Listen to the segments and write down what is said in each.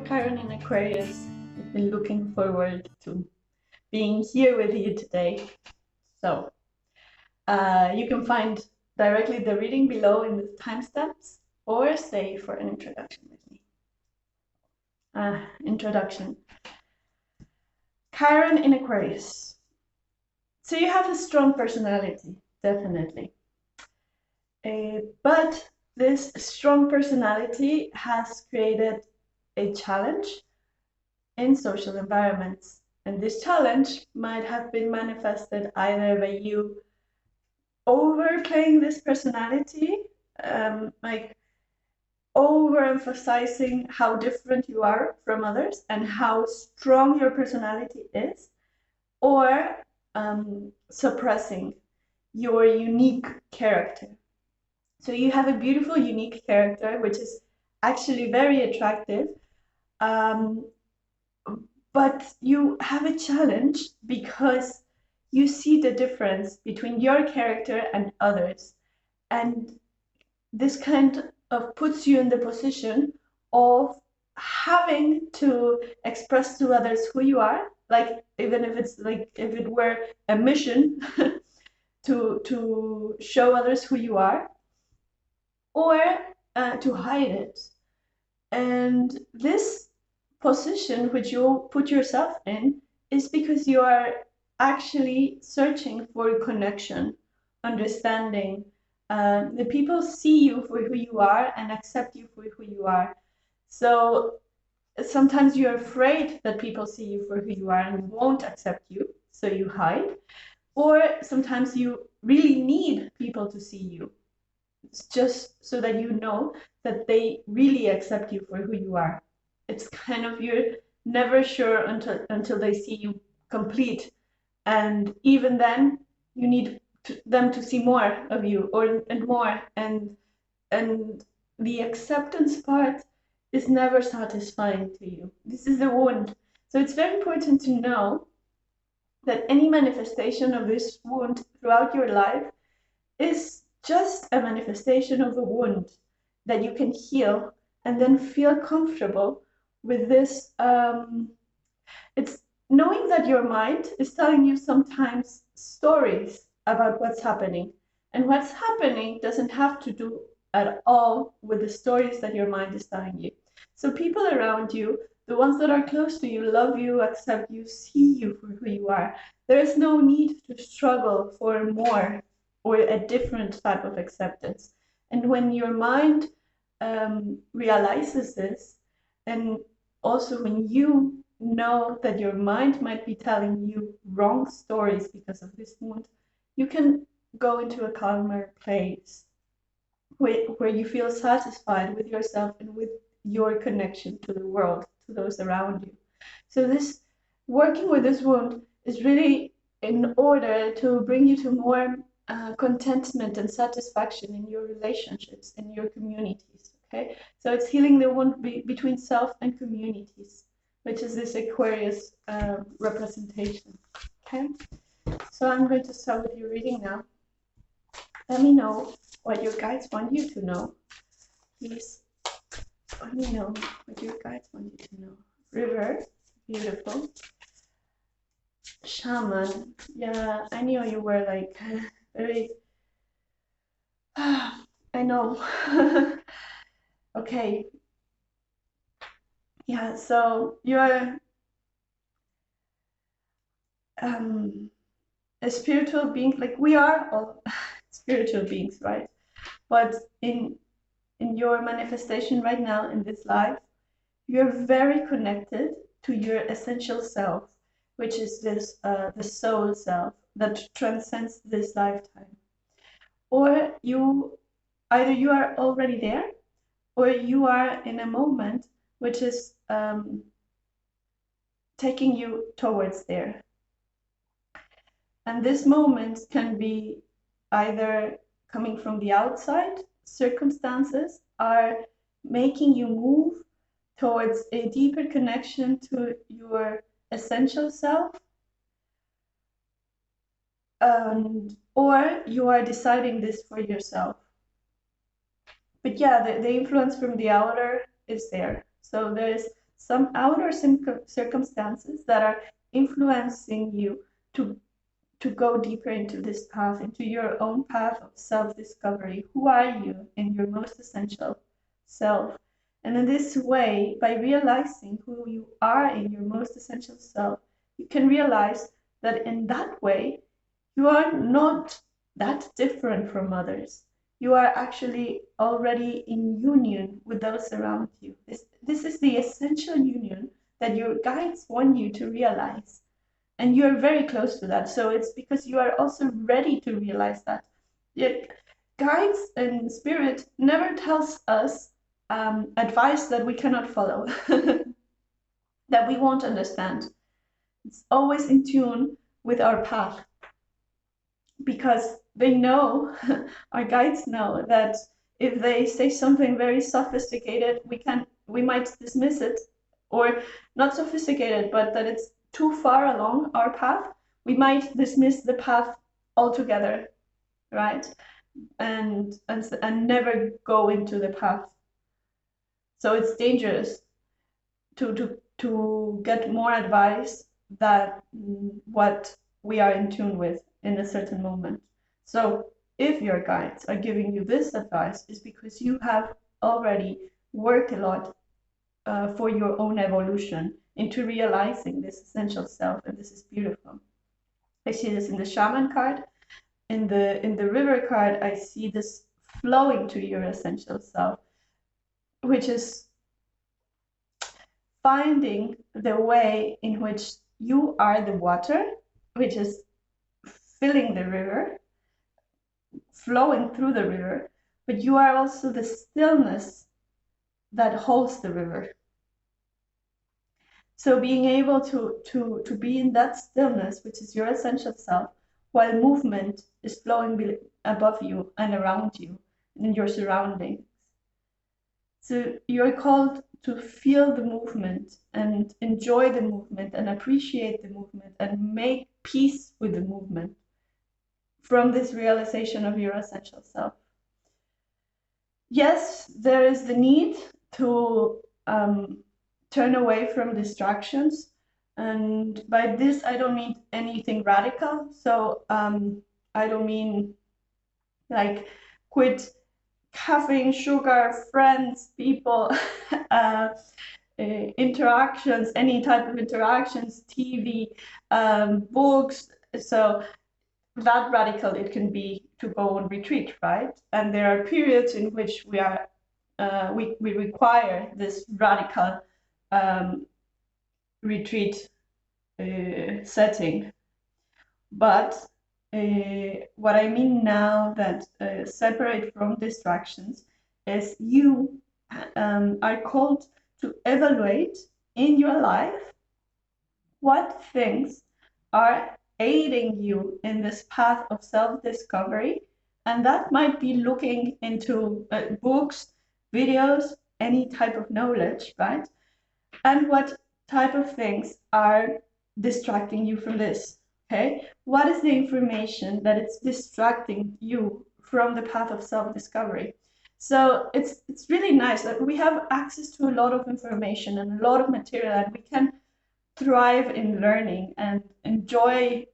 Chiron in Aquarius. I've been looking forward to being here with you today. So you can find directly the reading below in the timestamps or stay for an introduction with me. Introduction. Chiron in Aquarius. So you have a strong personality, definitely. But this strong personality has created a challenge in social environments. And this challenge might have been manifested either by you overplaying this personality, like overemphasizing how different you are from others and how strong your personality is, or suppressing your unique character. So you have a beautiful, unique character, which is actually very attractive. But you have a challenge because you see the difference between your character and others. And this kind of puts you in the position of having to express to others who you are, like even if it's like if it were a mission to show others who you are, or to hide it. And this position which you put yourself in is because you are actually searching for connection, understanding. The people see you for who you are and accept you for who you are. So sometimes you're afraid that people see you for who you are and won't accept you, so you hide. Or sometimes you really need people to see you, just so that you know that they really accept you for who you are. It's kind of, you're never sure until they see you complete, and even then you need them to see more of you, and more, and the acceptance part is never satisfying to you. This is the wound. So it's very important to know that any manifestation of this wound throughout your life is just a manifestation of a wound that you can heal and then feel comfortable with this. It's knowing that your mind is telling you sometimes stories about what's happening, and what's happening doesn't have to do at all with the stories that your mind is telling you. So people around you, the ones that are close to you, love you, accept you, see you for who you are. There is no need to struggle for more or a different type of acceptance. And when your mind realizes this, and also when you know that your mind might be telling you wrong stories because of this wound, you can go into a calmer place where you feel satisfied with yourself and with your connection to the world, to those around you. So this working with this wound is really in order to bring you to more contentment and satisfaction in your relationships, in your communities. Okay, so it's healing the wound between self and communities, which is this Aquarius representation. Okay, so I'm going to start with your reading now. Let me know what your guides want you to know. Please let me know what your guides want you to know. River, beautiful. Shaman, yeah, I knew you were like very, I know. Okay, yeah, so you're a spiritual being, like we are all spiritual beings, right? But in your manifestation right now in this life, you're very connected to your essential self, which is this the soul self that transcends this lifetime. Or either you are already there, or you are in a moment which is taking you towards there. And this moment can be either coming from the outside, circumstances are making you move towards a deeper connection to your essential self, or you are deciding this for yourself. But yeah, the influence from the outer is there. So there's some outer circumstances that are influencing you to go deeper into this path, into your own path of self-discovery. Who are you in your most essential self? And in this way, by realizing who you are in your most essential self, you can realize that in that way, you are not that different from others. You are actually already in union with those around you. This is the essential union that your guides want you to realize. And you're very close to that. So it's because you are also ready to realize that. Guides and spirit never tells us advice that we cannot follow, that we won't understand. It's always in tune with our path, because they know, our guides know, that if they say something very sophisticated, we might dismiss it, or not sophisticated, but that it's too far along our path, we might dismiss the path altogether, right? And never go into the path. So it's dangerous to get more advice than what we are in tune with in a certain moment. So if your guides are giving you this advice, it's because you have already worked a lot for your own evolution into realizing this essential self, and this is beautiful. I see this in the shaman card. In the river card, I see this flowing to your essential self, which is finding the way in which you are the water, which is filling the river, flowing through the river, but you are also the stillness that holds the river. So being able to be in that stillness, which is your essential self, while movement is flowing above you and around you and in your surroundings. So you're called to feel the movement and enjoy the movement and appreciate the movement and make peace with the movement from this realization of your essential self. Yes, there is the need to turn away from distractions. And by this, I don't mean anything radical. So I don't mean like quit caffeine, sugar, friends, people, interactions, any type of interactions, TV, books. So that radical it can be to go on retreat, right? And there are periods in which we are we require this radical retreat setting. But what I mean now, that separate from distractions, is you are called to evaluate in your life what things are aiding you in this path of self-discovery. And that might be looking into books, videos, any type of knowledge, right? And what type of things are distracting you from this, okay? What is the information that it's distracting you from the path of self-discovery? So it's really nice that we have access to a lot of information and a lot of material, and we can thrive in learning and enjoy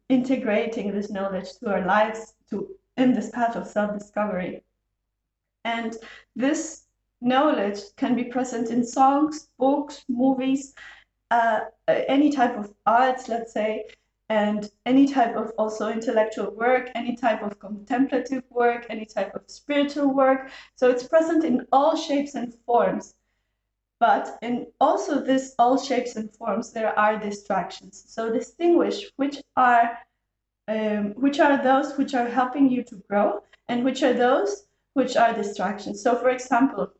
integrating this knowledge to our lives in this path of self-discovery. And this knowledge can be present in songs, books, movies, any type of arts, let's say, and any type of also intellectual work, any type of contemplative work, any type of spiritual work. So it's present in all shapes and forms. But in also this all shapes and forms, there are distractions. So distinguish which are those which are helping you to grow and which are those which are distractions. So for example,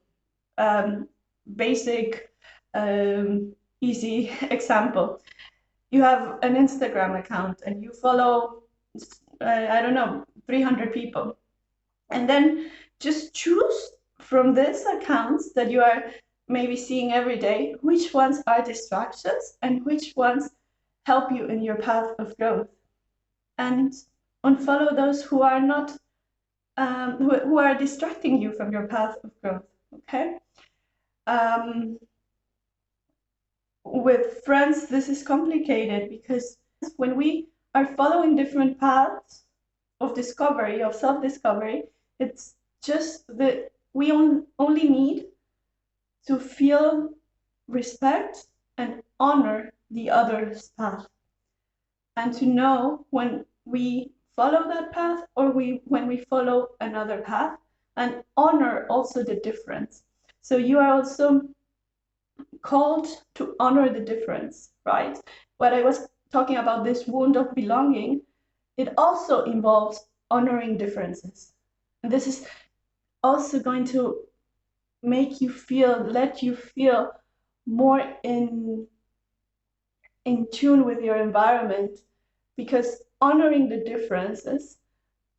basic, easy example, you have an Instagram account and you follow, I don't know, 300 people. And then just choose from these accounts that you are maybe seeing every day, which ones are distractions and which ones help you in your path of growth. And unfollow those who are not, who are distracting you from your path of growth, okay? with friends, this is complicated because when we are following different paths of discovery, of self-discovery, it's just that we only need to feel respect and honor the other's path, and to know when we follow that path or when we follow another path, and honor also the difference. So you are also called to honor the difference, right? What I was talking about, this wound of belonging, it also involves honoring differences. And this is also going to make you feel, let you feel more in tune with your environment, because honoring the differences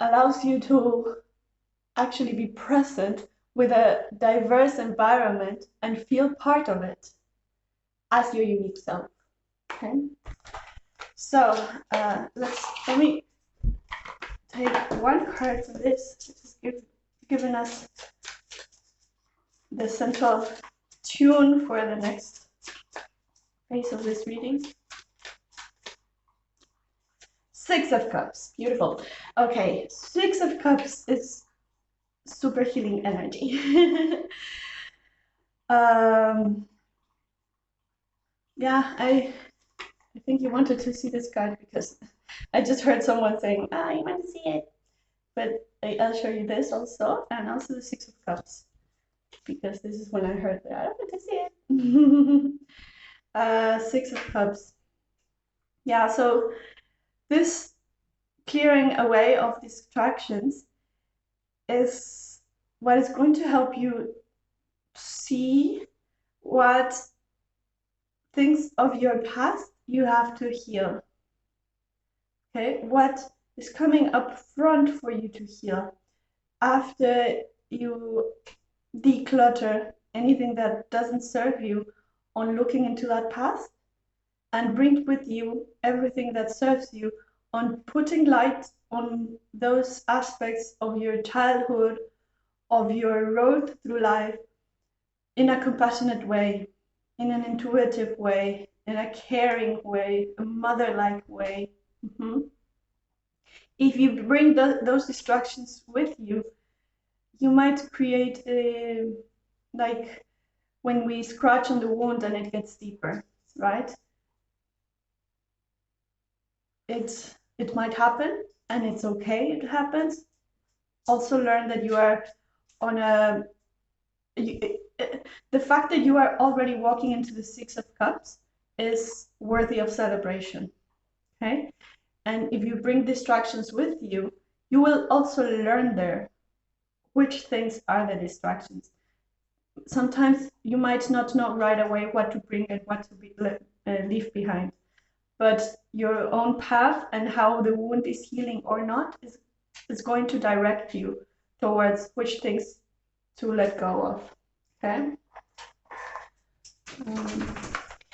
allows you to actually be present with a diverse environment and feel part of it as your unique self. Okay, so let me take one card from this, which is giving us the central tune for the next phase of this reading. Six of Cups, beautiful. Okay, Six of Cups is super healing energy. Yeah, I think you wanted to see this card because I just heard someone saying, you want to see it. But I'll show you this also, and also the Six of Cups, because this is when I heard that I want to see it. Six of Cups. Yeah, so this clearing away of distractions is what is going to help you see what things of your past you have to heal. Okay, what is coming up front for you to heal after you declutter anything that doesn't serve you on looking into that past, and bring with you everything that serves you on putting light on those aspects of your childhood, of your road through life, in a compassionate way, in an intuitive way, in a caring way, a mother-like way. If you bring those distractions with you, you might create like when we scratch on the wound and it gets deeper, right? It might happen, and it's okay, it happens. Also learn that you are on a, the fact that you are already walking into the Six of Cups is worthy of celebration, okay? And if you bring distractions with you, you will also learn there which things are the distractions. Sometimes you might not know right away what to bring and what to leave behind, but your own path and how the wound is healing or not is going to direct you towards which things to let go of. Okay.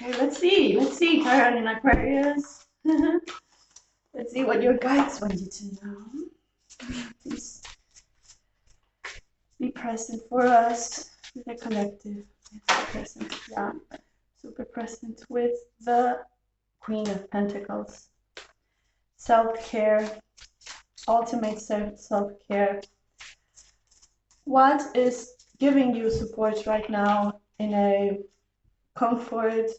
Okay, let's see, Chiron in Aquarius. Let's see what your guides want you to know. Please be present for us with the collective. Super present, yeah, super present with the Queen of Pentacles. Self-care, ultimate self-care. What is giving you support right now in a comfort?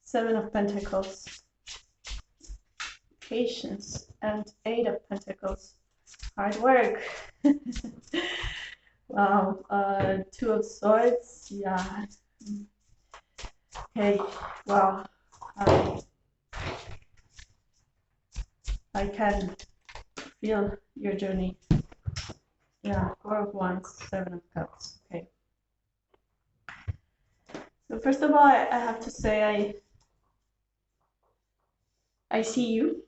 Seven of Pentacles. Patience and Eight of Pentacles. Hard work. Wow. Two of Swords. Yeah. Okay. Wow. I can feel your journey. Yeah. Four of Wands. Seven of Cups. Okay. So first of all, I have to say I see you.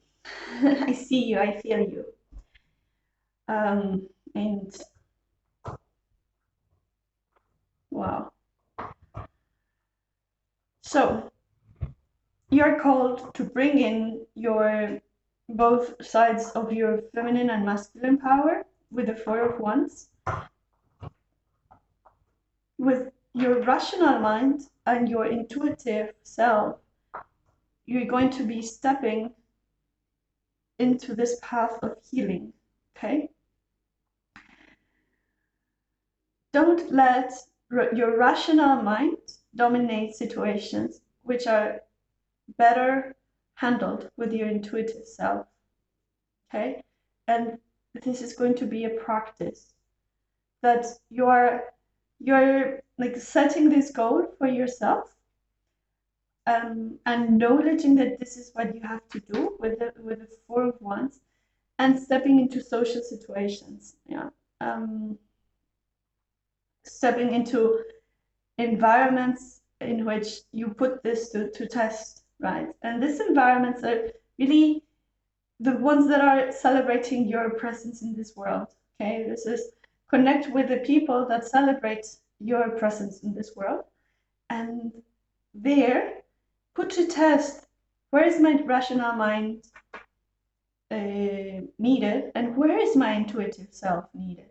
I see you. I feel you. And wow. So you're called to bring in your both sides of your feminine and masculine power with the Four of Wands, with your rational mind and your intuitive self you're going to be stepping into this path of healing, okay? Don't let your rational mind dominate situations which are better handled with your intuitive self, okay? And this is going to be a practice that you're like setting this goal for yourself, and acknowledging that this is what you have to do with the Four of Wands, and stepping into social situations, yeah, stepping into environments in which you put this to test, right? And these environments are really the ones that are celebrating your presence in this world, okay? This is connect with the people that celebrate your presence in this world, and there put to test, where is my rational mind needed, and where is my intuitive self needed?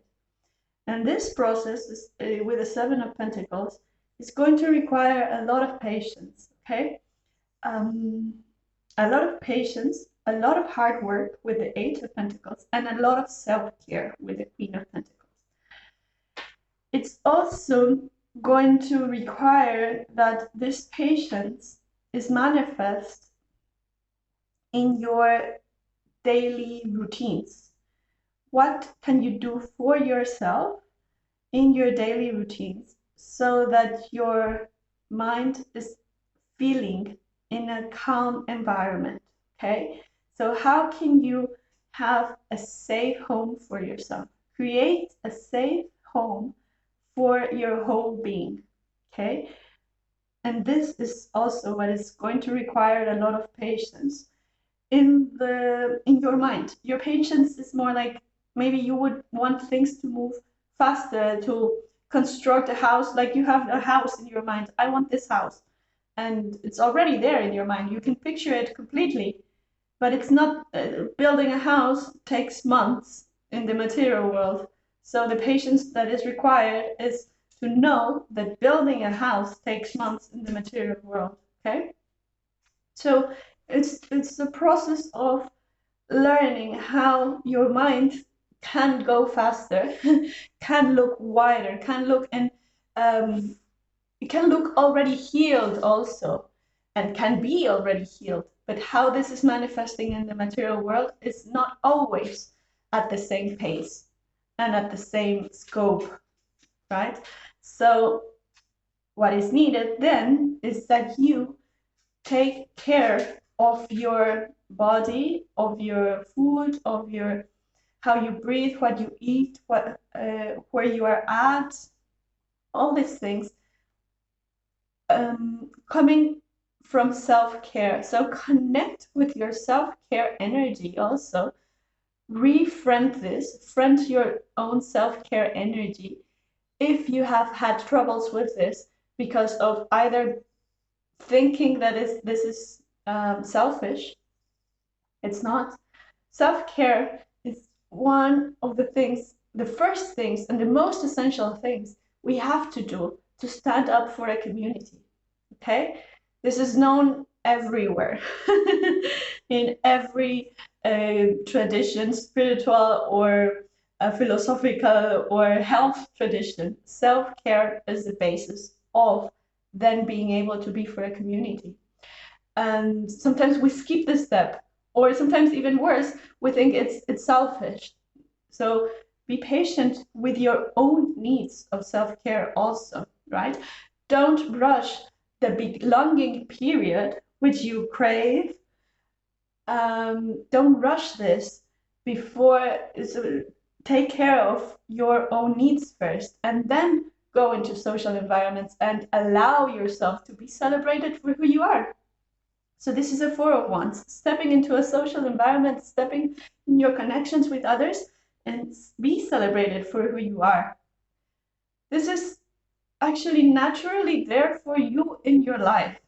And this process is, with the Seven of Pentacles, is going to require a lot of patience, okay? A lot of patience, a lot of hard work with the Eight of Pentacles, and a lot of self-care with the Queen of Pentacles. It's also going to require that this patience is manifest in your daily routines. What can you do for yourself in your daily routines so that your mind is feeling in a calm environment, okay? So how can you have a safe home for yourself? Create a safe home for your whole being, okay? And this is also what is going to require a lot of patience in your mind. Your patience is more like, maybe you would want things to move faster, to construct a house, like you have a house in your mind. I want this house, and it's already there in your mind. You can picture it completely, but it's not, building a house takes months in the material world. So the patience that is required is to know that building a house takes months in the material world, okay? So it's the process of learning how your mind can go faster, can look wider, can look, and it can look already healed also, and can be already healed. But how this is manifesting in the material world is not always at the same pace and at the same scope, right? So what is needed then is that you take care of your body, of your food, of your how you breathe, what you eat, what where you are at, all these things, coming from self-care. So connect with your self-care energy also. Refriend this, friend your own self-care energy. If you have had troubles with this because of either thinking that this is selfish, it's not. Self-care is one of the things, the first things, and the most essential things we have to do to stand up for a community, okay? This is known everywhere, in every tradition, spiritual or philosophical or health tradition. Self-care is the basis of then being able to be for a community. And sometimes we skip this step, or sometimes even worse, we think it's selfish. So be patient with your own needs of self-care also, right? Don't rush the belonging period which you crave. Don't rush this before. So take care of your own needs first, and then go into social environments and allow yourself to be celebrated for who you are. So this is a Four of Wands, stepping into a social environment, stepping in your connections with others, and be celebrated for who you are. This is actually naturally there for you in your life.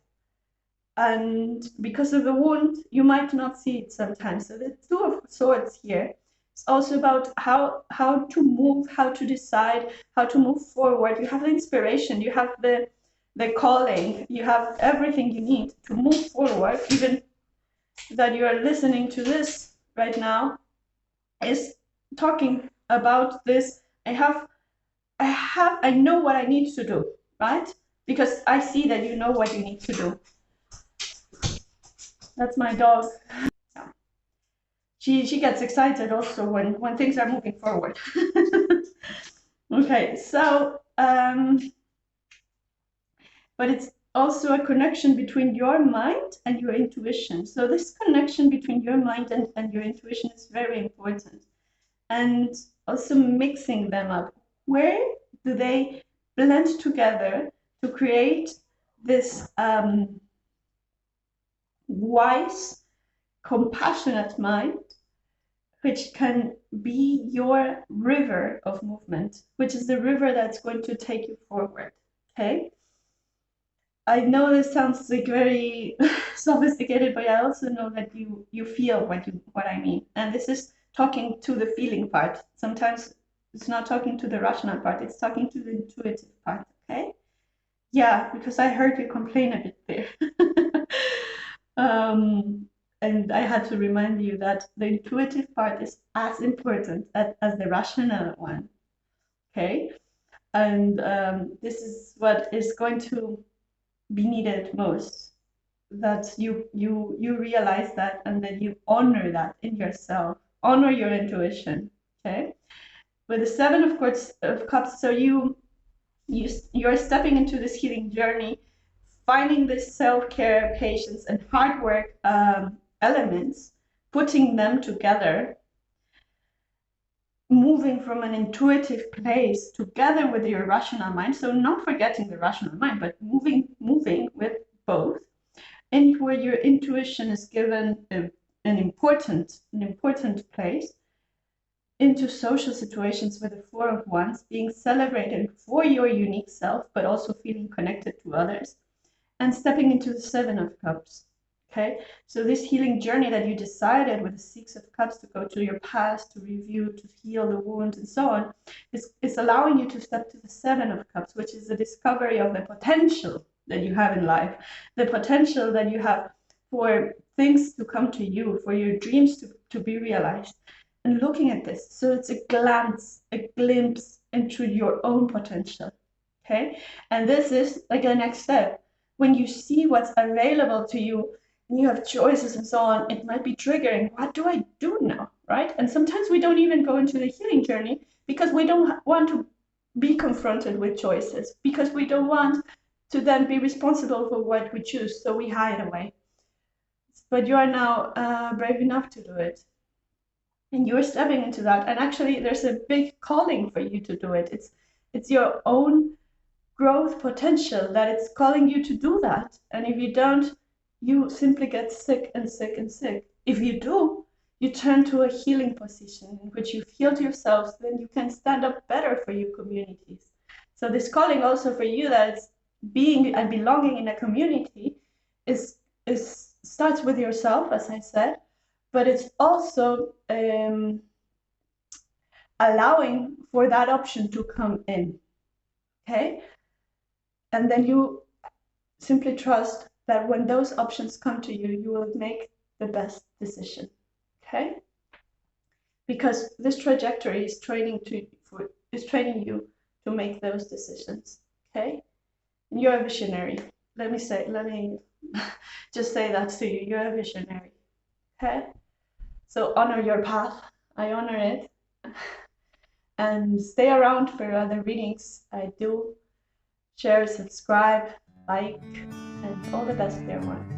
And because of the wound, you might not see it sometimes. So the Two of Swords here. It's also about how to move, how to decide, how to move forward. You have the inspiration, you have the the calling. You have everything you need to move forward. Even that you are listening to this right now is talking about this. I know what I need to do, right? Because I see that you know what you need to do. That's my dog. She gets excited also when things are moving forward. Okay, so but it's also a connection between your mind and your intuition. So this connection between your mind and your intuition is very important. And also mixing them up. Where do they blend together to create this wise, compassionate mind, which can be your river of movement, which is the river that's going to take you forward, okay? I know this sounds like very sophisticated, but I also know that you feel what I mean. And this is talking to the feeling part. Sometimes it's not talking to the rational part, it's talking to the intuitive part, okay? Yeah, because I heard you complain a bit there. And I had to remind you that the intuitive part is as important as the rational one, okay? And this is what is going to be needed most, that you realize that, and then you honor that in yourself, honor your intuition, okay? With the Seven of Cups, so you're stepping into this healing journey, finding this self-care, patience, and hard work elements, putting them together, moving from an intuitive place together with your rational mind. So not forgetting the rational mind, but moving with both, and where your intuition is given an important place, into social situations with the Four of Wands, being celebrated for your unique self, but also feeling connected to others, and stepping into the Seven of Cups. Okay, so this healing journey that you decided with the Six of Cups to go to your past, to review, to heal the wounds, and so on, is allowing you to step to the Seven of Cups, which is the discovery of the potential that you have in life, the potential that you have for things to come to you, for your dreams to be realized. And looking at this, so it's a glimpse into your own potential. Okay, and this is like the next step. When you see what's available to you, and you have choices and so on, it might be triggering. What do I do now, right? And sometimes we don't even go into the healing journey because we don't want to be confronted with choices, because we don't want to then be responsible for what we choose, so we hide away. But you are now brave enough to do it, and you're stepping into that. And actually, there's a big calling for you to do it. It's your own growth potential that it's calling you to do that. And if you don't, you simply get sick and sick and sick. If you do, you turn to a healing position in which you've healed yourselves, then you can stand up better for your communities. So this calling also for you, that it's being and belonging in a community, is starts with yourself, as I said, but it's also allowing for that option to come in, okay? And then you simply trust that when those options come to you, you will make the best decision, okay? Because this trajectory is training you to make those decisions, okay? And you're a visionary. Let me just say that to you. You're a visionary, okay? So honor your path. I honor it. And stay around for other readings. I do. Share, subscribe, like, and all the best, dear one.